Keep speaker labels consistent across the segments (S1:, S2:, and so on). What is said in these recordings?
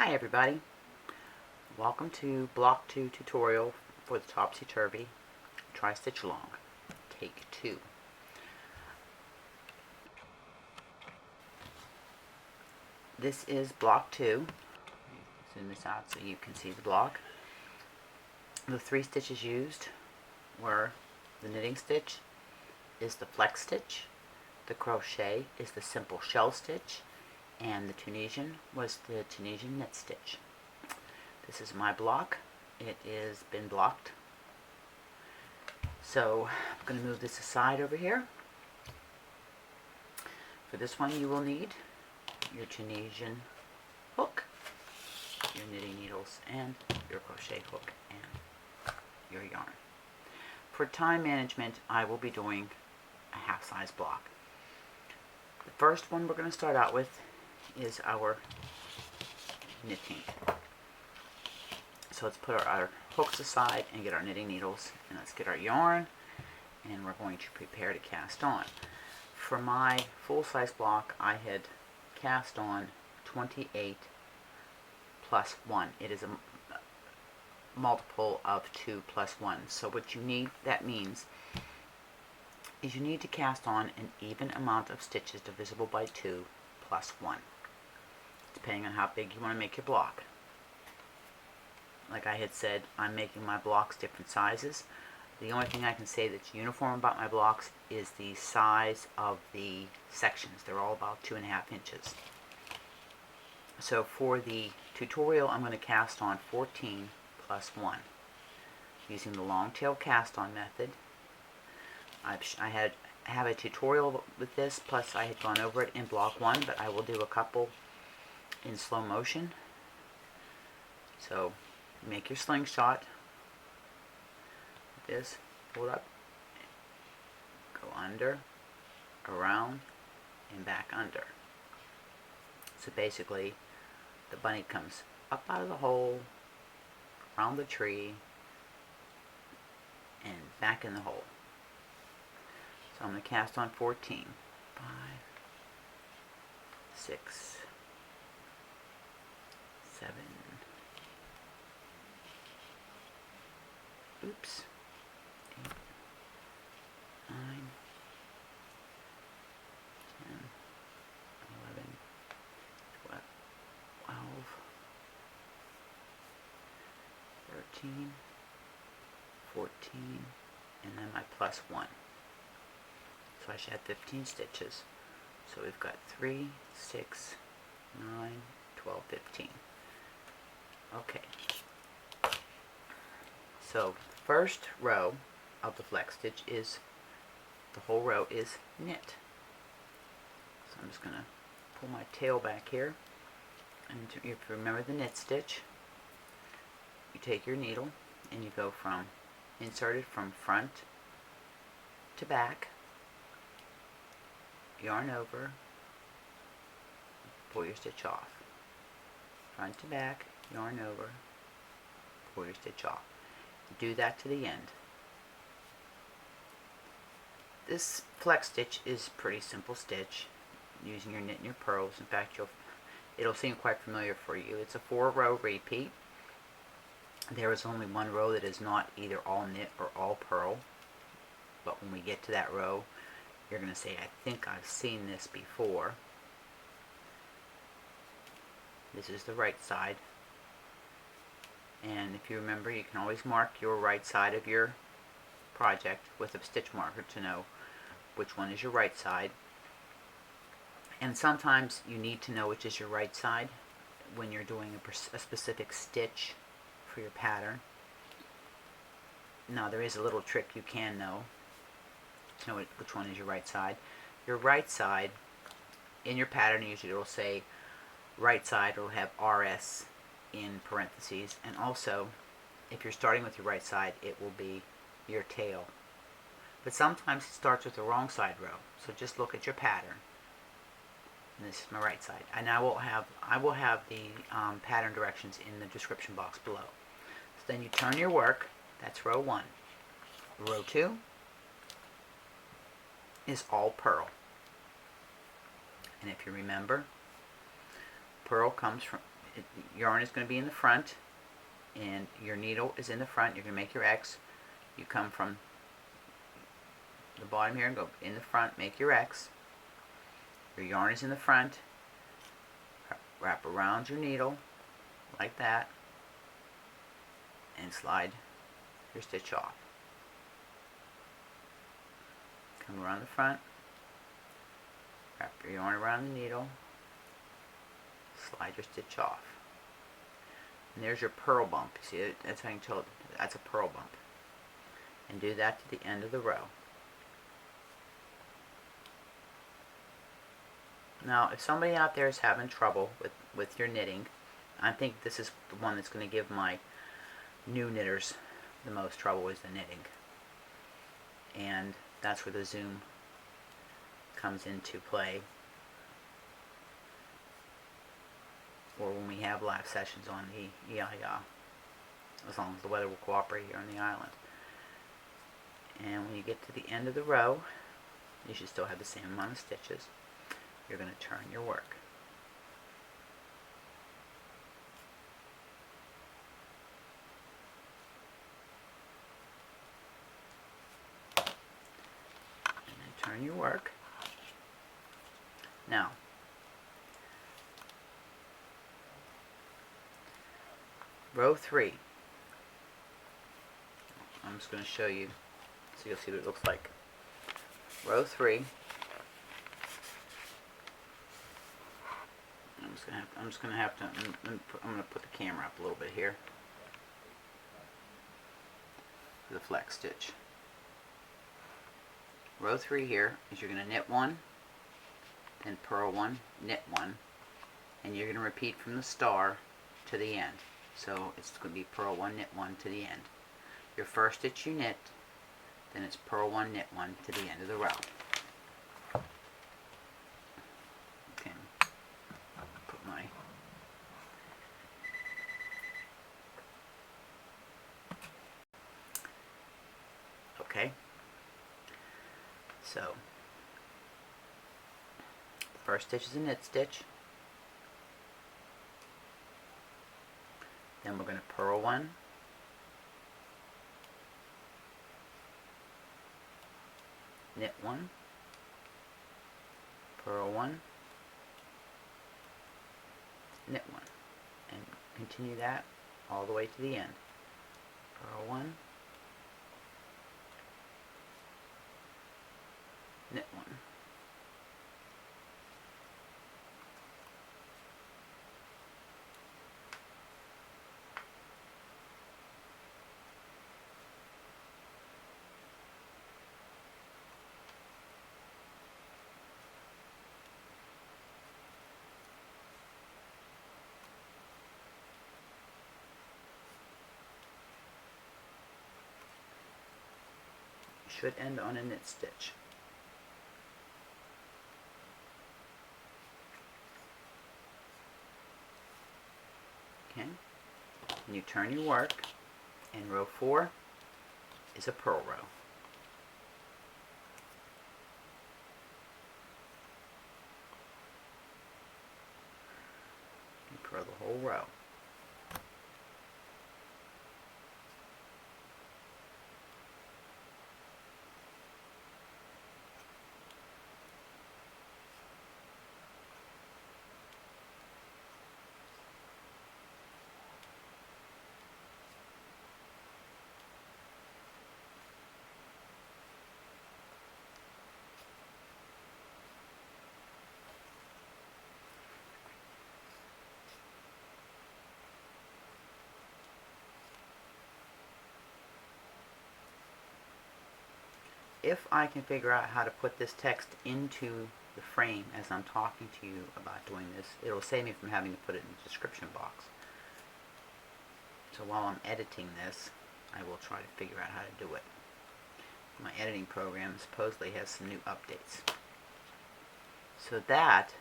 S1: Hi everybody, welcome to Block 2 tutorial for the Topsy-Turvy Tri-Stitch Along, Take 2. This is Block 2. Zoom this out so you can see the block. The 3 stitches used were the knitting stitch is the fleck stitch, the crochet is the simple shell stitch, and the Tunisian was the Tunisian knit stitch. This is my block. It is been blocked. So I'm going to move this aside over here. For this one you will need your Tunisian hook, your knitting needles, and your crochet hook and your yarn. For time management, I will be doing a half-size block. The first one we're going to start out with is our knitting. So let's put our hooks aside and get our knitting needles, and let's get our yarn, and we're going to prepare to cast on. For my full-size block, I had cast on 28 plus 1. It is a multiple of 2 plus 1. So what you need, that means, is you need to cast on an even amount of stitches divisible by 2 plus 1, depending on how big you want to make your block. Like I had said, I'm making my blocks different sizes. The only thing I can say that's uniform about my blocks is the size of the sections. They're all about 2.5 inches. So for the tutorial, I'm going to cast on 14 plus 1 using the long tail cast on method. I have a tutorial with this, plus I had gone over it in block 1, but I will do a couple in slow motion. So make your slingshot, this, pull it up, go under, around, and back under. So basically the bunny comes up out of the hole, around the tree, and back in the hole. So I'm going to cast on 14. 5, 6, 7, oops, 8, 9, 10, 11, 12, 13, 14, and then my plus 1. So I should have 15 stitches. So we've got 3, 6, 9, 12, 15. Okay. So the first row of the fleck stitch is, the whole row is knit. So I'm just going to pull my tail back here. And if you remember the knit stitch, you take your needle and you go from, insert it from front to back, yarn over, pull your stitch off. Front to back, yarn over, pull your stitch off. Do that to the end. This fleck stitch is pretty simple stitch using your knit and your purls. In fact, it'll seem quite familiar for you. It's a 4-row repeat. There is only one row that is not either all knit or all purl, but when we get to that row, you're going to say, I think I've seen this before. This is the right side. And if you remember, you can always mark your right side of your project with a stitch marker to know which one is your right side. And sometimes you need to know which is your right side when you're doing a specific stitch for your pattern. Now there is a little trick you can know to know which one is your right side. Your right side in your pattern, usually it will say right side, it will have RS in parentheses, and also if you're starting with your right side, it will be your tail. But sometimes it starts with the wrong side row, so just look at your pattern. And this is my right side, and I will have the pattern directions in the description box below. So then you turn your work. That's row 1. Row 2 is all purl. And if you remember, purl comes from, yarn is going to be in the front, and your needle is in the front. You're going to make your X. You come from the bottom here and go in the front, make your X. Your yarn is in the front. Wrap around your needle like that, and slide your stitch off. Come around the front, wrap your yarn around the needle, slide your stitch off. And there's your purl bump. You see, that's how you can tell that's a purl bump. And do that to the end of the row. Now, if somebody out there is having trouble with your knitting, I think this is the one that's going to give my new knitters the most trouble, is the knitting. And that's where the Zoom comes into play, or when we have live sessions on the EIA, as long as the weather will cooperate here on the island. And when you get to the end of the row, you should still have the same amount of stitches. You're going to turn your work. And then turn your work. Now, row 3. I'm just going to show you so you'll see what it looks like. Row 3. I'm just gonna have to. I'm gonna put the camera up a little bit here. For the flex stitch. Row 3 here is you're gonna knit 1, then purl 1, knit 1, and you're gonna repeat from the star to the end. So it's gonna be purl 1, knit 1 to the end. Your first stitch you knit, then it's purl 1, knit 1 to the end of the row. Okay, so the first stitch is a knit stitch, then we're going to purl 1, knit 1, purl 1, knit 1, and continue that all the way to the end. Purl 1, knit 1. Should end on a knit stitch. Okay, and you turn your work, and row 4 is a purl row. You purl the whole row. If I can figure out how to put this text into the frame as I'm talking to you about doing this, it'll save me from having to put it in the description box. So while I'm editing this, I will try to figure out how to do it. My editing program supposedly has some new updates. So that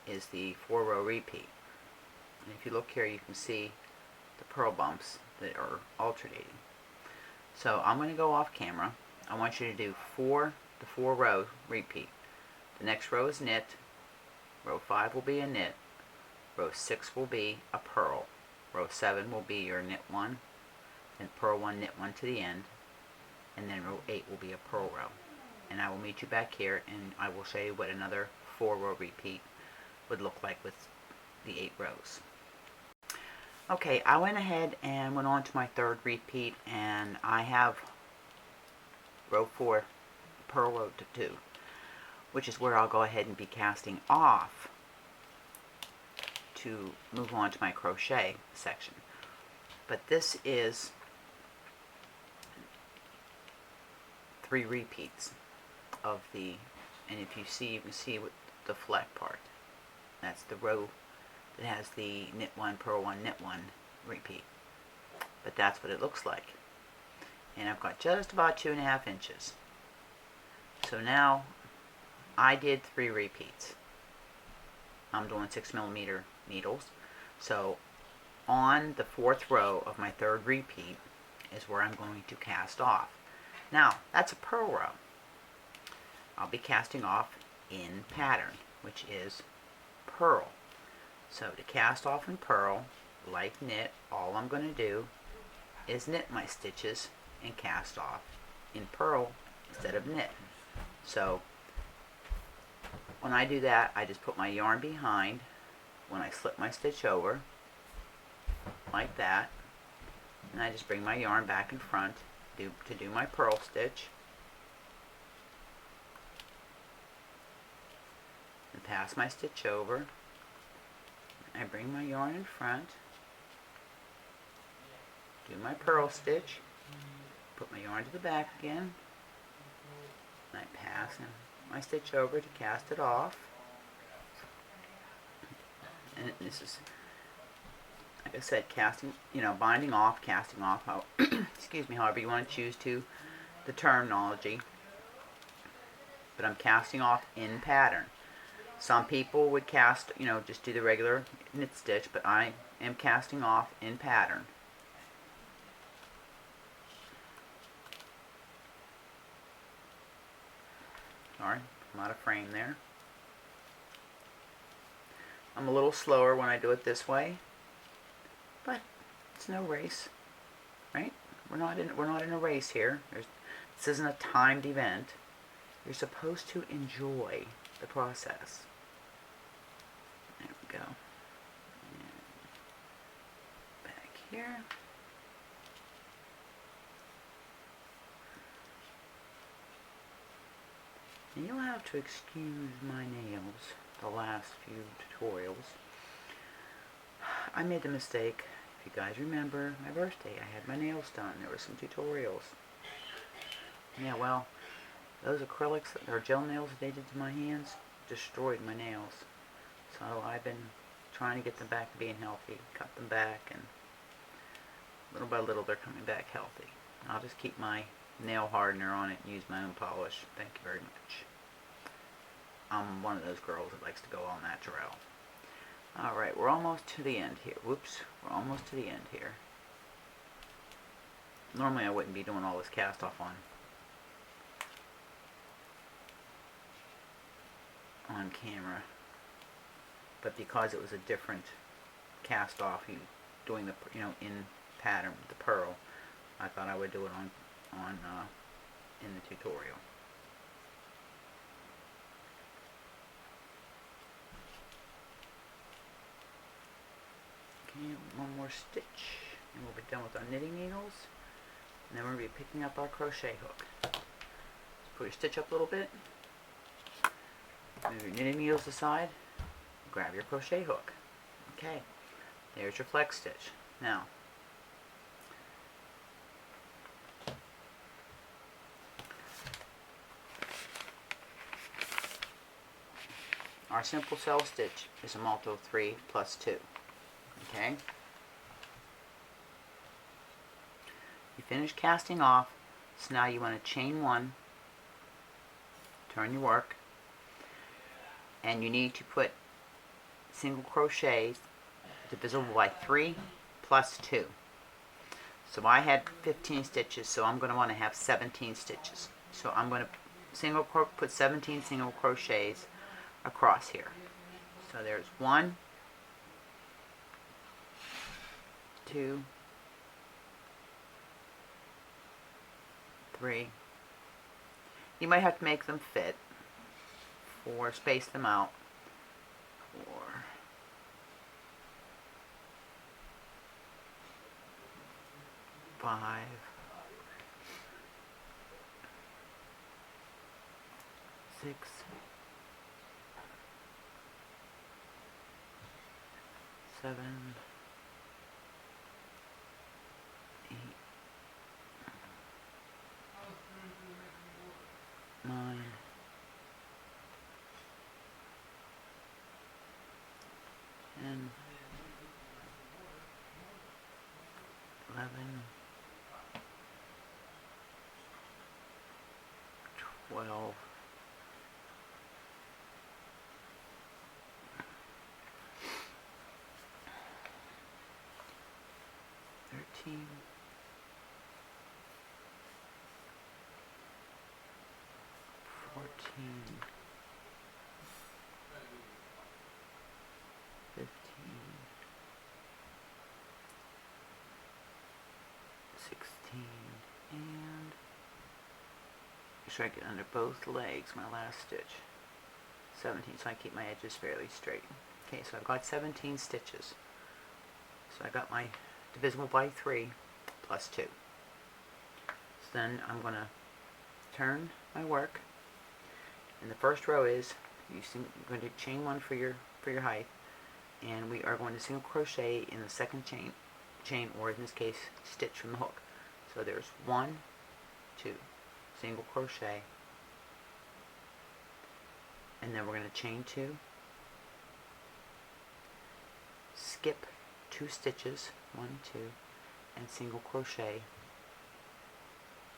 S1: is the 4-row repeat. And if you look here, you can see the purl bumps that are alternating. So I'm going to go off camera. I want you to do the 4-row repeat. The next row is knit. Row 5 will be a knit. row 6 will be a purl, row 7 will be your knit 1, then purl 1, knit 1 to the end, and then row 8 will be a purl row. And I will meet you back here and I will show you what another 4-row repeat would look like with the 8 rows. Okay, I went ahead and went on to my 3rd repeat, and I have row 4 purl row 2, which is where I'll go ahead and be casting off to move on to my crochet section. But this is 3 repeats of the, and if you see, you can see with the fleck part, that's the row that has the knit 1, purl 1, knit 1 repeat. But that's what it looks like. And I've got just about 2.5 inches. So now I did 3 repeats. I'm doing 6mm needles. So on the 4th row of my 3rd repeat is where I'm going to cast off. Now that's a purl row. I'll be casting off in pattern, which is purl. So to cast off in purl, like knit, all I'm going to do is knit my stitches and cast off in purl instead of knit. So when I do that, I just put my yarn behind when I slip my stitch over, like that, and I just bring my yarn back in front to do my purl stitch, and pass my stitch over. I bring my yarn in front, do my purl stitch, put my yarn to the back again, and I pass my stitch over to cast it off. And this is, like I said, casting, binding off, casting off, how, excuse me, however you want to choose the terminology. But I'm casting off in pattern. Some people would cast, just do the regular knit stitch, but I am casting off in pattern. Sorry, I'm out of frame there. I'm a little slower when I do it this way, but it's no race, right? We're not in a race here. This isn't a timed event. You're supposed to enjoy the process. There we go. And back here. And you'll have to excuse my nails the last few tutorials. I made the mistake, if you guys remember my birthday, I had my nails done. There were some tutorials. Yeah, well, those acrylics or gel nails that they did to my hands destroyed my nails. So I've been trying to get them back to being healthy, cut them back, and little by little they're coming back healthy. I'll just keep my nail hardener on it and use my own polish. Thank you very much. I'm one of those girls that likes to go all natural. Alright, we're almost to the end here. Whoops, we're almost to the end here. Normally I wouldn't be doing all this cast off on camera, but because it was a different cast off, doing the in pattern with the purl, I thought I would do it in the tutorial. Okay, one more stitch and we'll be done with our knitting needles, and then we're going to be picking up our crochet hook. Just put your stitch up a little bit, move your knitting needles aside, grab your crochet hook. Okay, there's your flex stitch. Now, our simple self stitch is a multi of 3 plus 2. Okay? You finish casting off, so now you want to chain 1, turn your work, and you need to put single crochets divisible by 3 plus 2. So I had 15 stitches, so I'm going to want to have 17 stitches. So I'm going to put 17 single crochets across here. So there's 1, 2, 3. You might have to make them fit, 4, space them out, 4, 5, 6, 7, 8, 9, 10, 11, 12, 13, 14, 15, 16, and make sure I get under both legs, my last stitch. 17, so I keep my edges fairly straight. Okay, so I've got 17 stitches. So I got my divisible by 3 plus 2. So then I'm going to turn my work, and the first row is you're going to chain 1 for your height, and we are going to single crochet in the second chain, or in this case stitch from the hook. So there's 1, 2, single crochet, and then we're going to chain 2, skip 2 stitches, 1, 2, and single crochet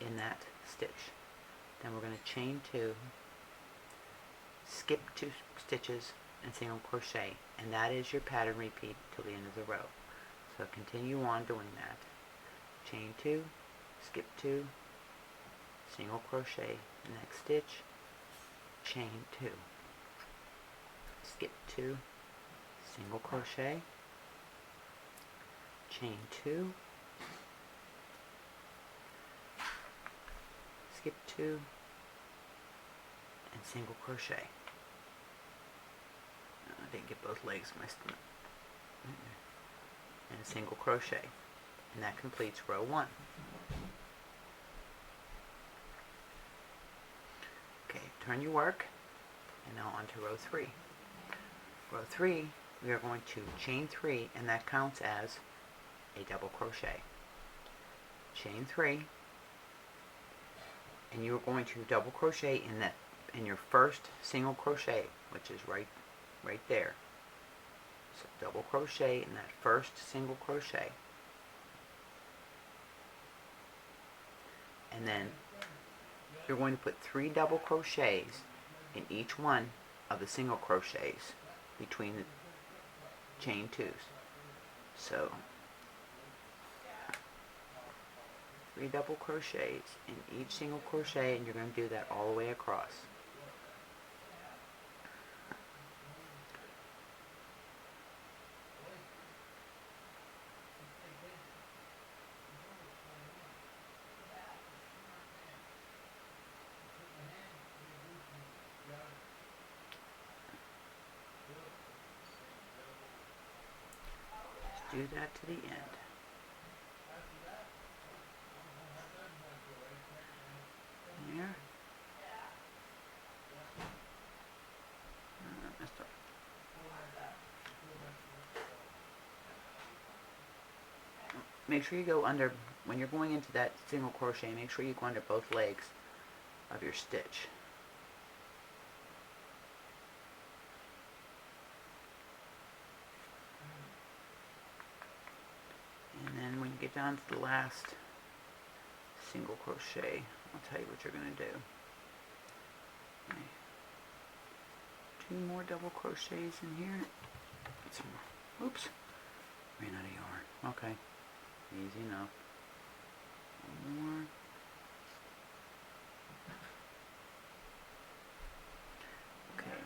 S1: in that stitch. Then we're going to chain 2, skip 2 stitches, and single crochet, and that is your pattern repeat till the end of the row. So continue on doing that. Chain 2, skip 2, single crochet, next stitch, chain 2, skip 2, single crochet, chain 2, skip 2, and single crochet. I didn't get both legs of my stomach. And single crochet, and that completes row 1. Okay, turn your work, and now on to row 3. Row 3, we are going to chain 3, and that counts as a double crochet. Chain 3, and you're going to double crochet in your first single crochet, which is right there. So double crochet in that first single crochet, and then you're going to put 3 double crochets in each one of the single crochets between the chain 2s. So 3 double crochets in each single crochet, and you're going to do that all the way across. Do that to the end. There. Messed up. Make sure you go under, when you're going into that single crochet, make sure you go under both legs of your stitch. And then when you get down to the last single crochet, I'll tell you what you're going to do. Okay. 2 more double crochets in here. Get some more. Oops. Ran out of yarn. Okay. Easy enough. 1 more. Okay.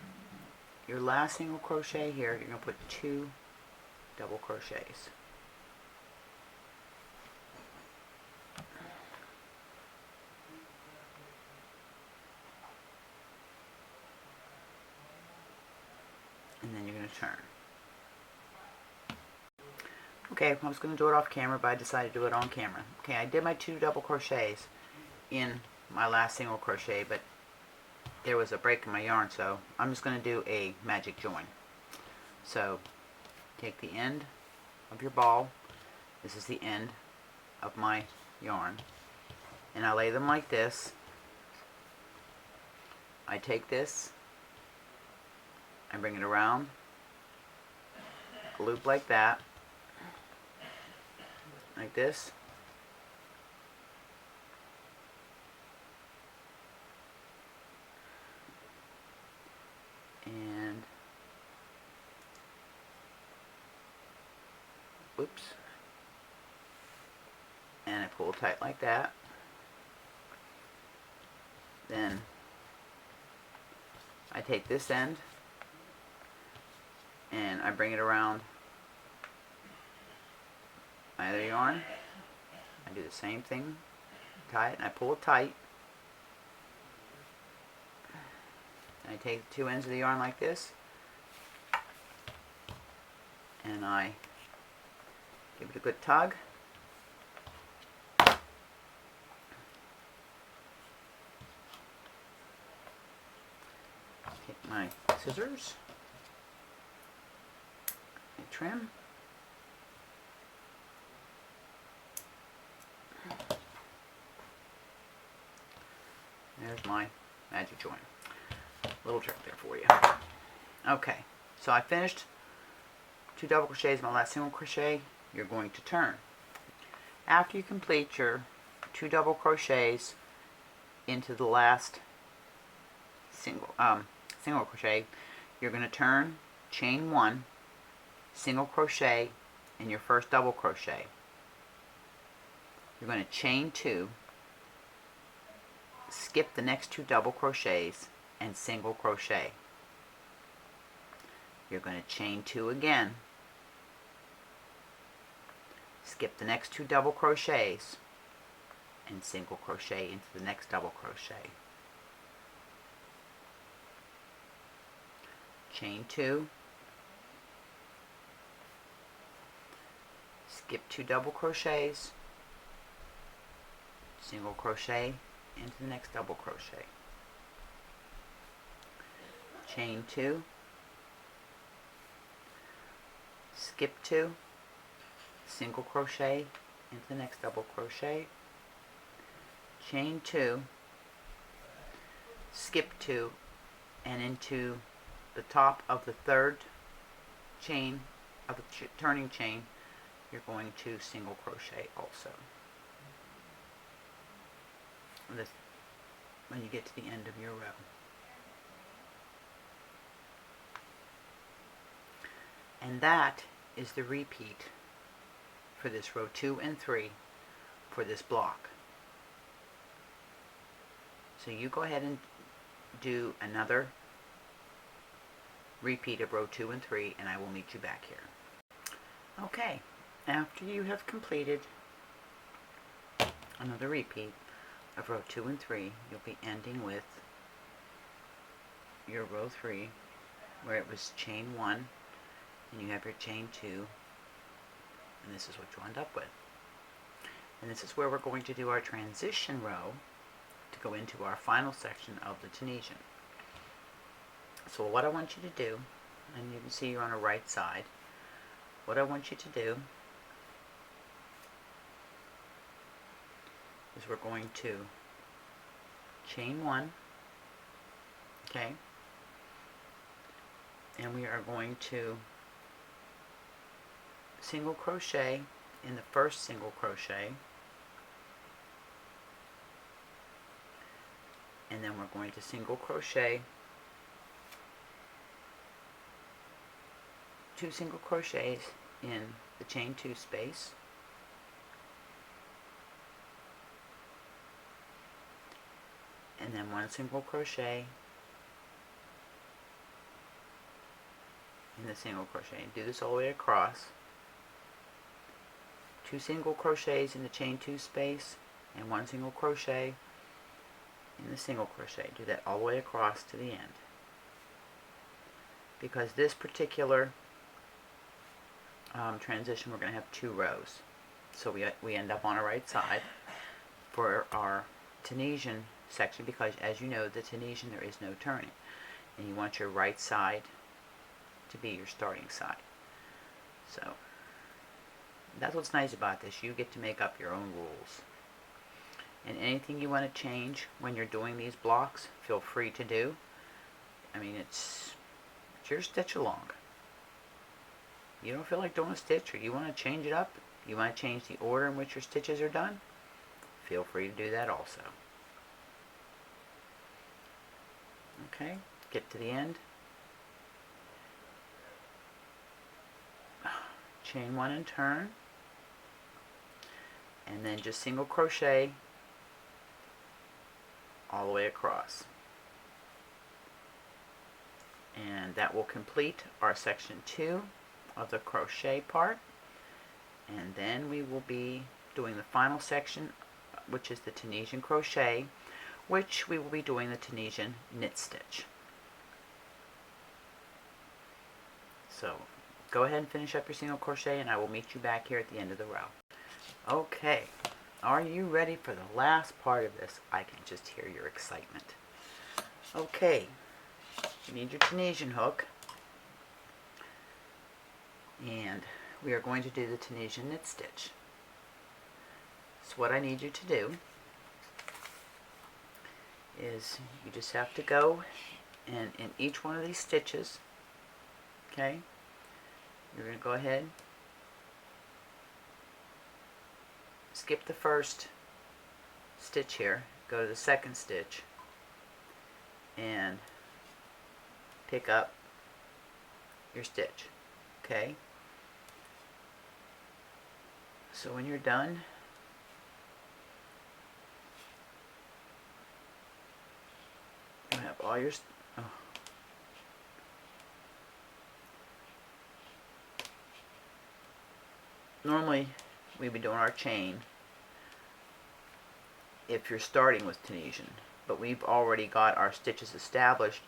S1: Your last single crochet here, you're going to put 2 double crochets. Okay, I was going to do it off camera, but I decided to do it on camera. Okay, I did my 2 double crochets in my last single crochet, but there was a break in my yarn, so I'm just going to do a magic join. So take the end of your ball. This is the end of my yarn, and I lay them like this. I take this, I bring it around, a loop like that, like this, and whoops, and I pull tight like that. Then I take this end and I bring it around my other yarn. I do the same thing, tie it, and I pull it tight. And I take the 2 ends of the yarn like this, and I give it a good tug. Take my scissors, and trim. There's my magic join. Little trick there for you. Okay, so I finished 2 double crochets, my last single crochet. You're going to turn. After you complete your 2 double crochets into the last single crochet, you're going to turn, chain 1, single crochet in your first double crochet. You're going to chain 2, skip the next 2 double crochets, and single crochet. You're going to chain 2 again, skip the next 2 double crochets, and single crochet into the next double crochet. Chain 2, skip 2 double crochets, single crochet into the next double crochet. Chain 2, skip 2, single crochet into the next double crochet, chain 2, skip 2, and into the top of the third chain of the turning chain, you're going to single crochet also. This, when you get to the end of your row. And that is the repeat for this row 2 and 3 for this block. So you go ahead and do another repeat of row 2 and 3, and I will meet you back here. Okay, after you have completed another repeat of row 2 and 3, you'll be ending with your row 3 where it was chain 1, and you have your chain 2, and this is what you end up with. And this is where we're going to do our transition row to go into our final section of the Tunisian. So what I want you to do, and you can see you're on the right side, what I want you to do is we're going to chain 1, okay, and we are going to single crochet in the first single crochet, and then we're going to single crochet 2 single crochets in the chain 2 space, and then 1 single crochet in the single crochet. Do this all the way across. 2 single crochets in the chain 2 space and 1 single crochet in the single crochet. Do that all the way across to the end. Because this particular transition, we're going to have 2 rows. So we end up on our right side for our Tunisian section, because as you know, the Tunisian, there is no turning, and you want your right side to be your starting side. So that's what's nice about this. You get to make up your own rules, and anything you want to change when you're doing these blocks, feel free to do. I mean, it's your stitch along. You don't feel like doing a stitch, or you want to change it up, you want to change the order in which your stitches are done, feel free to do that also. Okay, get to the end. Chain 1 and turn, and then just single crochet all the way across. And that will complete our section 2 of the crochet part, and then we will be doing the final section, which is the Tunisian crochet, which we will be doing the Tunisian knit stitch. So go ahead and finish up your single crochet, and I will meet you back here at the end of the row. Okay, are you ready for the last part of this? I can just hear your excitement. Okay, you need your Tunisian hook, and we are going to do the Tunisian knit stitch. So what I need you to do is you just have to go and in each one of these stitches, okay, you're going to go ahead, skip the first stitch here, go to the second stitch, and pick up your stitch. Okay, so when you're done, you have all your normally we'd be doing our chain if you're starting with Tunisian, but we've already got our stitches established,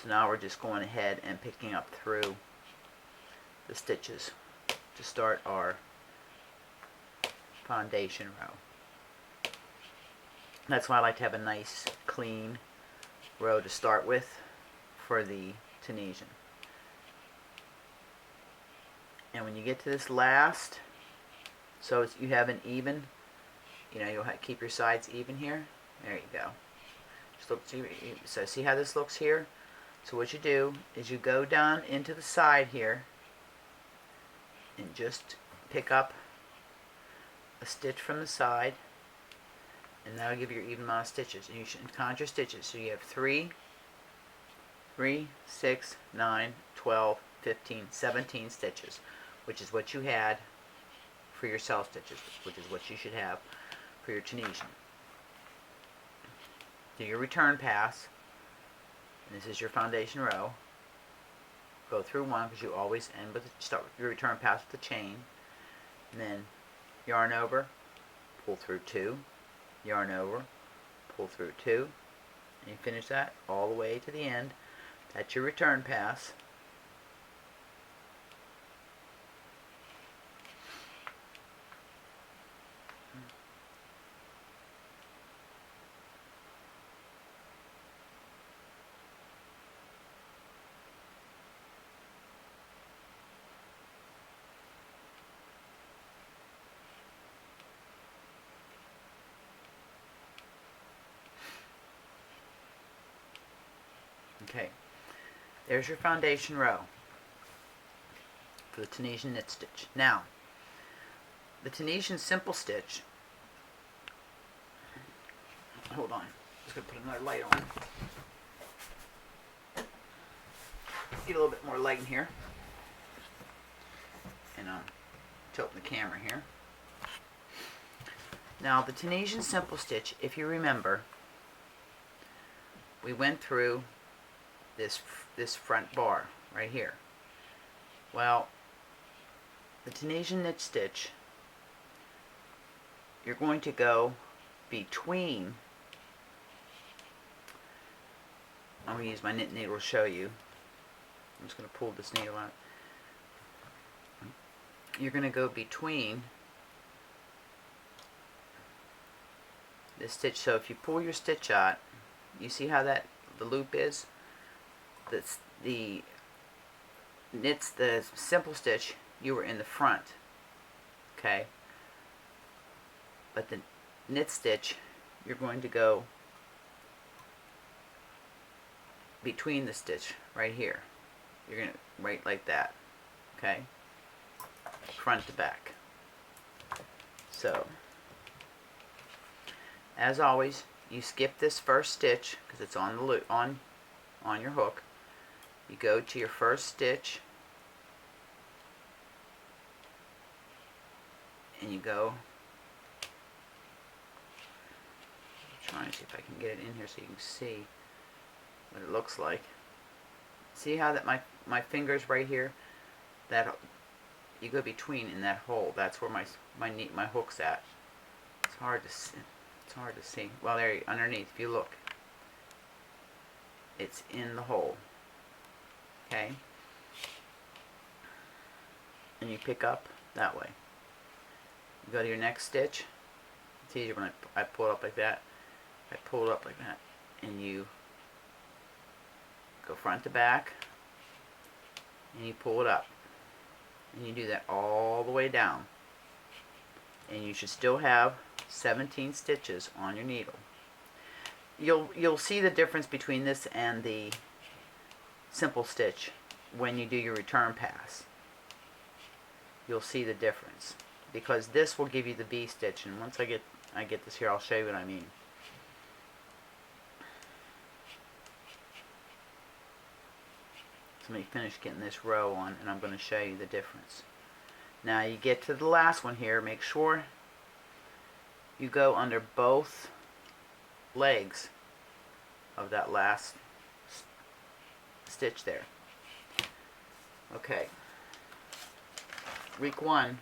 S1: so now we're just going ahead and picking up through the stitches to start our foundation row. That's why I like to have a nice clean row to start with for the Tunisian. And when you get to this last, so it's, you have an even, you know, you'll keep your sides even here. There you go. Just look, so see how this looks here? So what you do is you go down into the side here and just pick up a stitch from the side, and that'll give you your even amount of stitches. And you should count your stitches. So you have 3, 6, 9, 12, 15, 17 stitches, which is what you had for your self stitches, which is what you should have for your Tunisian. Do your return pass, and this is your foundation row. Go through one, because you always end with start with your return pass with the chain, and then yarn over, pull through 2, yarn over, pull through 2, and you finish that all the way to the end. That's your return pass. Okay, there's your foundation row for the Tunisian knit stitch. Now, the Tunisian simple stitch, hold on, just going to put another light on. Get a little bit more light in here, and tilting the camera here. Now, the Tunisian simple stitch, if you remember, we went through this front bar right here. Well, the Tunisian knit stitch, you're going to go between, I'm going to use my knit needle to show you. I'm just going to pull this needle out. you're going to go between the stitch. So if you pull your stitch out, you see how that the loop is? That's the simple stitch, you were in the front, okay? But the knit stitch, you're going to go between the stitch right here. You're going to right like that, okay? Front to back. So as always, you skip this first stitch because it's on the loop on your hook. You go to your first stitch and you go, I'm trying to see if I can get it in here so you can see what it looks like. See how that my fingers right here, that you go between in that hole. That's where my hook's at. It's hard to see. It's hard to see. Well, there, underneath, if you look, it's in the hole. Okay? And you pick up that way. You go to your next stitch. It's easier when I pull it up like that. I pull it up like that. And you go front to back. And you pull it up. And you do that all the way down. And you should still have 17 stitches on your needle. You'll see the difference between this and the simple stitch when you do your return pass. You'll see the difference because this will give you the V stitch, and once I get this here, I'll show you what I mean. So let me finish getting this row on, and I'm going to show you the difference. Now you get to the last one here. Make sure you go under both legs of that last stitch there. Okay. Week one,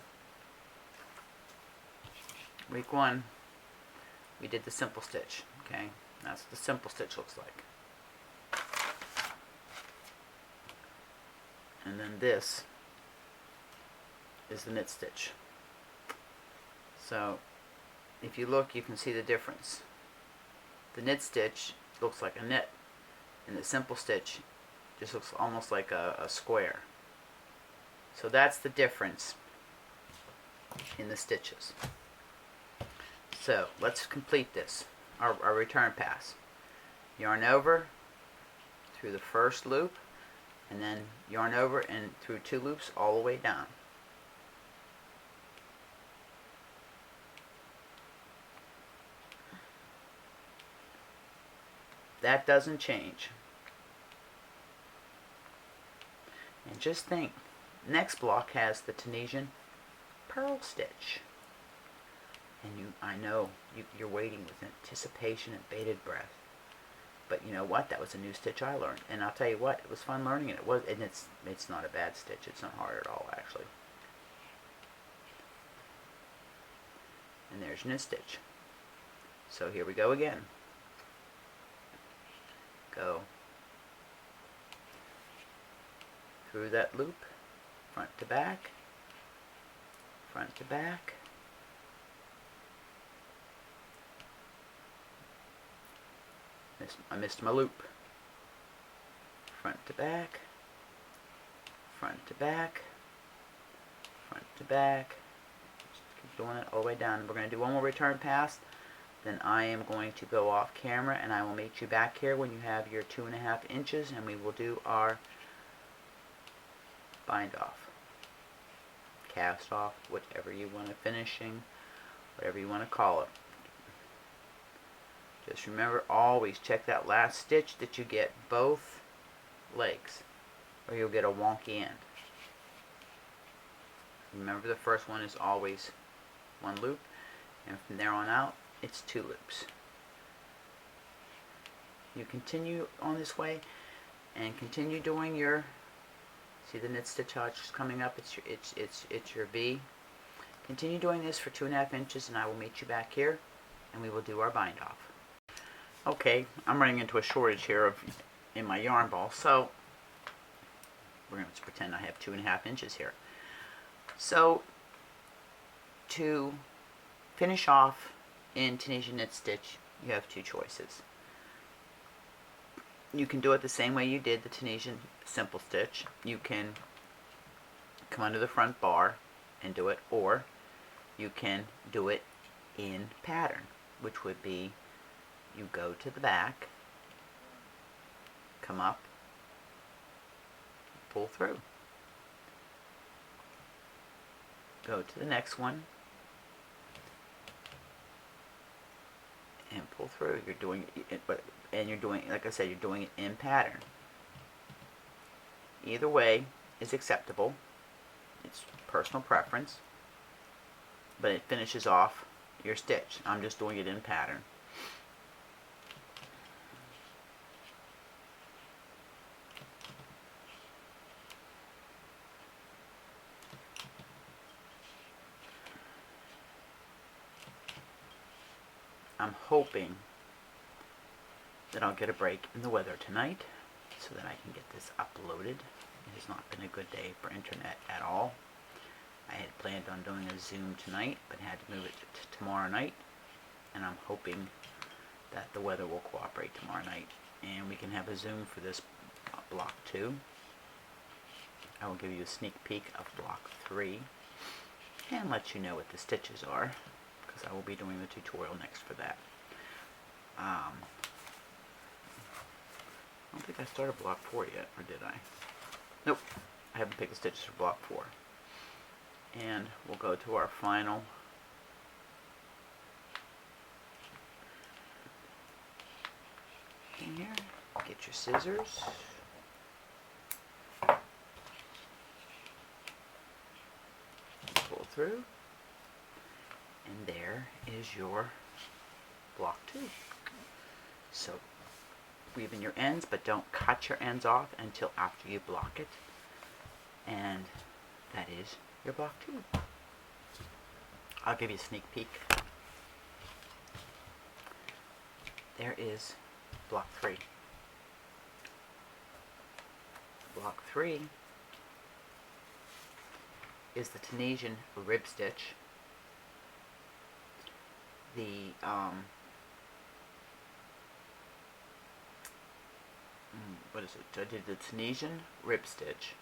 S1: we did the simple stitch. Okay, that's what the simple stitch looks like. And then this is the knit stitch. So if you look, you can see the difference. The knit stitch looks like a knit, and the simple stitch just looks almost like a square. So that's the difference in the stitches. So let's complete this, our return pass. Yarn over through the first loop, and then yarn over and through 2 loops all the way down. That doesn't change. And just think, next block has the Tunisian purl stitch. And I know you're waiting with anticipation and bated breath. But you know what? That was a new stitch I learned. And I'll tell you what, it was fun learning it. And it's not a bad stitch. It's not hard at all, actually. And there's your knit stitch. So here we go again. Go through that loop, front to back, front to back, I missed my loop, front to back, front to back, front to back, just keep doing it all the way down. And we're going to do one more return pass. Then I am going to go off camera and I will meet you back here when you have your 2.5 inches, and we will do our bind off, cast off, whatever you want to, finishing, whatever you want to call it. Just remember, always check that last stitch that you get both legs, or you'll get a wonky end. Remember, the first one is always 1 loop, and from there on out it's 2 loops. You continue on this way and continue doing your, see the knit stitch how it's just coming up, it's your V. Continue doing this for 2.5 inches, and I will meet you back here and we will do our bind off. Okay, I'm running into a shortage here in my yarn ball, so we're going to pretend I have 2.5 inches here. So to finish off in Tunisian knit stitch, you have two choices. You can do it the same way you did the Tunisian simple stitch. You can come under the front bar and do it, or you can do it in pattern, which would be you go to the back, come up, pull through. Go to the next one and pull through. You're doing it, and you're doing, like I said, you're doing it in pattern. Either way is acceptable. It's personal preference, but it finishes off your stitch. I'm just doing it in pattern. I'm hoping that I'll get a break in the weather tonight so that I can get this uploaded. It has not been a good day for internet at all. I had planned on doing a Zoom tonight, but had to move it to tomorrow night, and I'm hoping that the weather will cooperate tomorrow night and we can have a Zoom for this block 2. I will give you a sneak peek of block 3 and let you know what the stitches are, because I will be doing the tutorial next for that. I don't think I started block 4 yet, or did I? Nope, I haven't picked the stitches for block 4. And we'll go to our final in here. Get your scissors. Pull through. And there is your block 2. So weave in your ends, but don't cut your ends off until after you block it. And that is your block 2. I'll give you a sneak peek. There is block 3. Block 3 is the Tunisian rib stitch. The what is it? I did the Tunisian rib stitch,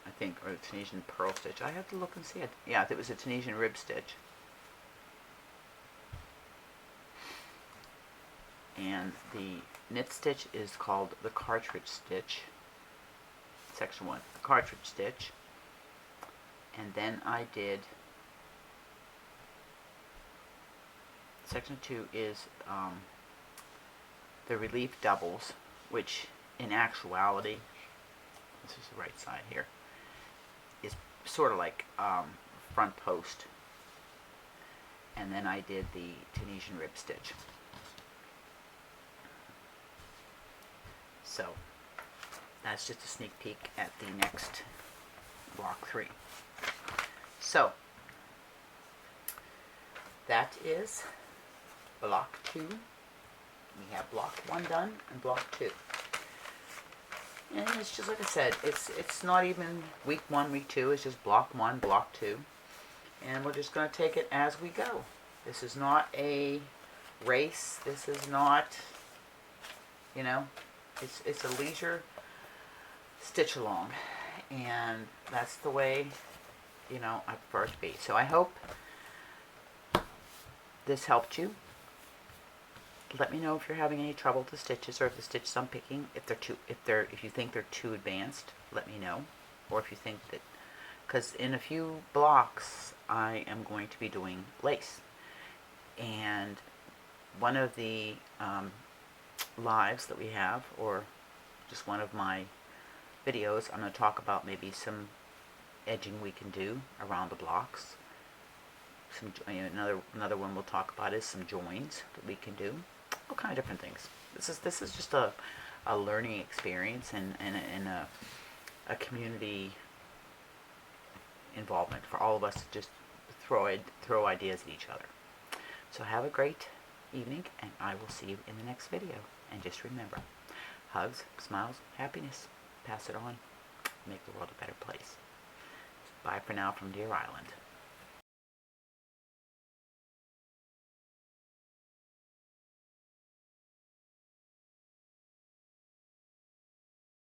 S1: I think, or the Tunisian purl stitch. I have to look and see it. Yeah, it was a Tunisian rib stitch. And the knit stitch is called the cartridge stitch. Section 1, the cartridge stitch. And then I did section 2 is the relief doubles, which in actuality, this is the right side here, is sort of like front post. And then I did the Tunisian rib stitch. So that's just a sneak peek at the next block 3. So that is block 2. We have block 1 done and block 2. And it's just like I said, it's not even week 1, week 2, it's just block 1, block 2. And we're just going to take it as we go. This is not a race. This is not, you know, it's a leisure stitch along. And that's the way, you know, I prefer it to be. So I hope this helped you. Let me know if you're having any trouble with the stitches, or if the stitches I'm picking, if you think they're too advanced, let me know. Or if you think that, because in a few blocks I am going to be doing lace, and one of the lives that we have, or just one of my videos, I'm going to talk about maybe some edging we can do around the blocks. Some, another one we'll talk about is some joins that we can do. All kind of different things. This is just a learning experience and a community involvement for all of us to just throw ideas at each other. So have a great evening, and I will see you in the next video. And just remember, hugs, smiles, happiness. Pass it on. Make the world a better place. Bye for now from Deer Island.